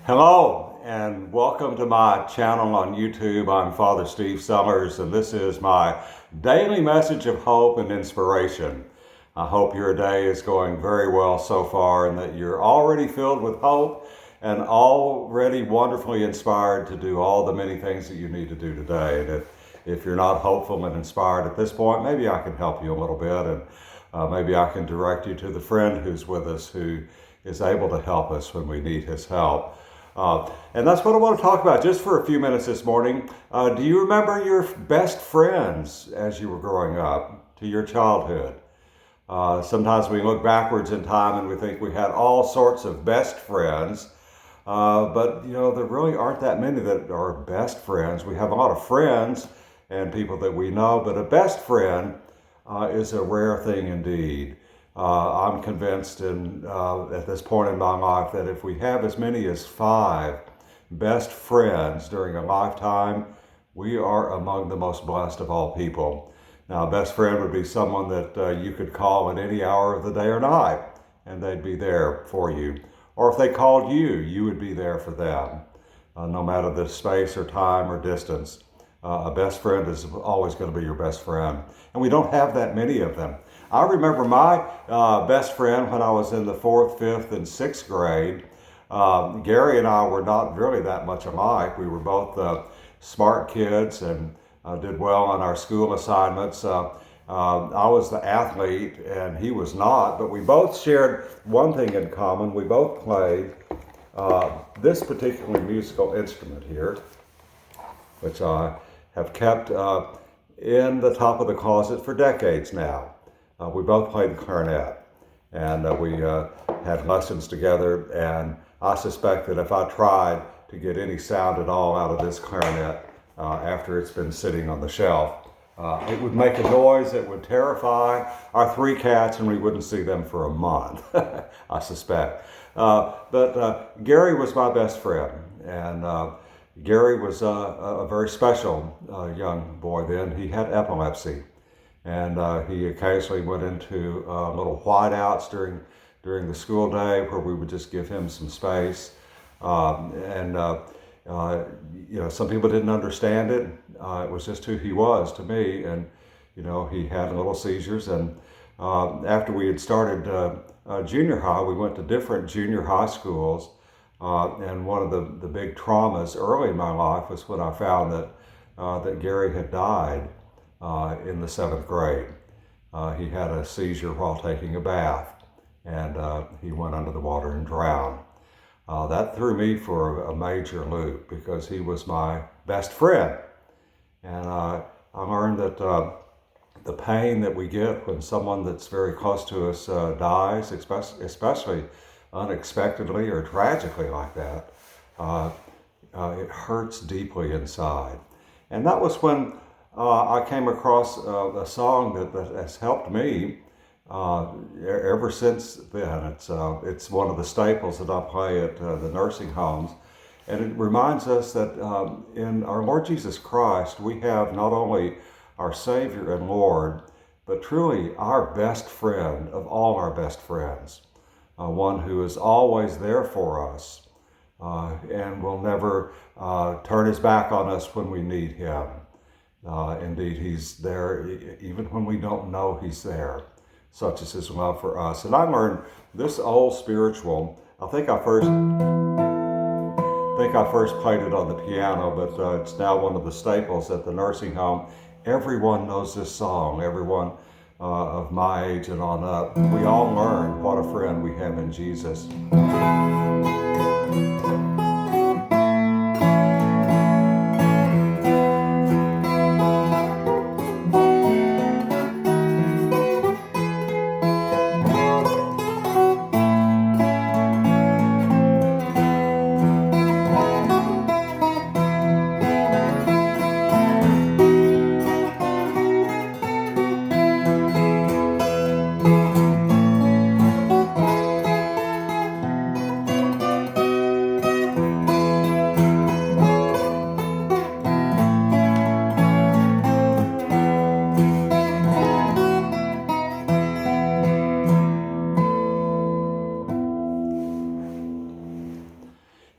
Hello and welcome to my channel on YouTube. I'm Father Steve Summers and this is my daily message of hope and inspiration. I hope your day is going very well so far and that you're already filled with hope and already wonderfully inspired to do all the many things that you need to do today. And if you're not hopeful and inspired at this point, maybe I can help you a little bit and maybe I can direct you to the friend who's with us who is able to help us when we need his help. And that's what I want to talk about just for a few minutes this morning. Do you remember your best friends as you were growing up, to your childhood? Sometimes we look backwards in time and we think we had all sorts of best friends, but there really aren't that many that are best friends. We have a lot of friends and people that we know, but a best friend is a rare thing indeed. I'm convinced at this point in my life that if we have as many as 5 best friends during a lifetime, we are among the most blessed of all people. Now, a best friend would be someone that you could call at any hour of the day or night, and they'd be there for you. Or if they called you, you would be there for them, no matter the space or time or distance. A best friend is always going to be your best friend. And we don't have that many of them. I remember my best friend when I was in the 4th, 5th, and 6th grade. Gary and I were not really that much alike. We were both smart kids and did well on our school assignments. I was the athlete and he was not, but we both shared one thing in common. We both played this particular musical instrument here, which I have kept in the top of the closet for decades now. We both played the clarinet, and we had lessons together, and I suspect that if I tried to get any sound at all out of this clarinet after it's been sitting on the shelf, it would make a noise that would terrify our 3 cats, and we wouldn't see them for a month, I suspect. But Gary was my best friend, and Gary was a very special young boy then. He had epilepsy. And he occasionally went into little whiteouts during the school day where we would just give him some space. Some people didn't understand it. It was just who he was to me. And, he had little seizures. And after we had started junior high, we went to different junior high schools. And one of the big traumas early in my life was when I found that Gary had died. In the 7th grade. He had a seizure while taking a bath, and he went under the water and drowned. That threw me for a major loop because he was my best friend. And I learned that the pain that we get when someone that's very close to us dies, especially unexpectedly or tragically like that, it hurts deeply inside. And that was when I came across a song that has helped me ever since then. It's one of the staples that I play at the nursing homes. And it reminds us that in our Lord Jesus Christ, we have not only our Savior and Lord, but truly our best friend of all our best friends. One who is always there for us and will never turn his back on us when we need him. Indeed, he's there even when we don't know he's there. Such is his love for us. And I learned this old spiritual. I think I first played it on the piano, but it's now one of the staples at the nursing home. Everyone knows this song. Everyone of my age and on up. We all learn what a friend we have in Jesus.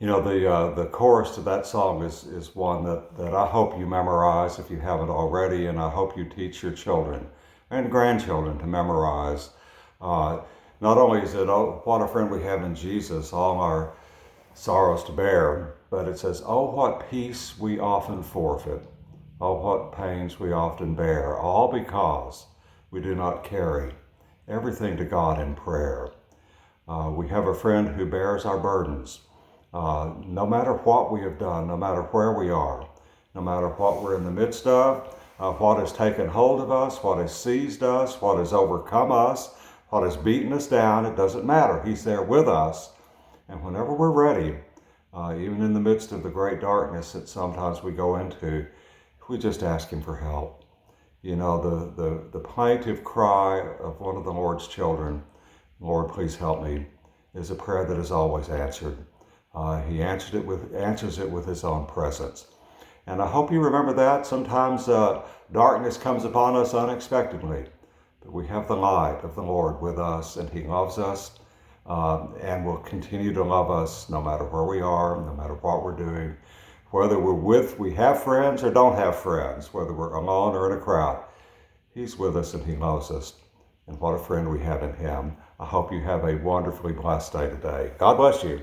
The chorus to that song is one that I hope you memorize if you haven't already, and I hope you teach your children and grandchildren to memorize. Not only is it, oh, what a friend we have in Jesus, all our sorrows to bear, but it says, oh, what peace we often forfeit, oh, what pains we often bear, all because we do not carry everything to God in prayer. We have a friend who bears our burdens. No matter what we have done, no matter where we are, no matter what we're in the midst of, what has taken hold of us, what has seized us, what has overcome us, what has beaten us down, it doesn't matter. He's there with us. And whenever we're ready, even in the midst of the great darkness that sometimes we go into, we just ask Him for help. The plaintive cry of one of the Lord's children, Lord, please help me, is a prayer that is always answered. He answers it with His own presence. And I hope you remember that. Sometimes darkness comes upon us unexpectedly, but we have the light of the Lord with us, and He loves us and will continue to love us no matter where we are, no matter what we're doing, whether we have friends or don't have friends, whether we're alone or in a crowd. He's with us and He loves us. And what a friend we have in Him. I hope you have a wonderfully blessed day today. God bless you.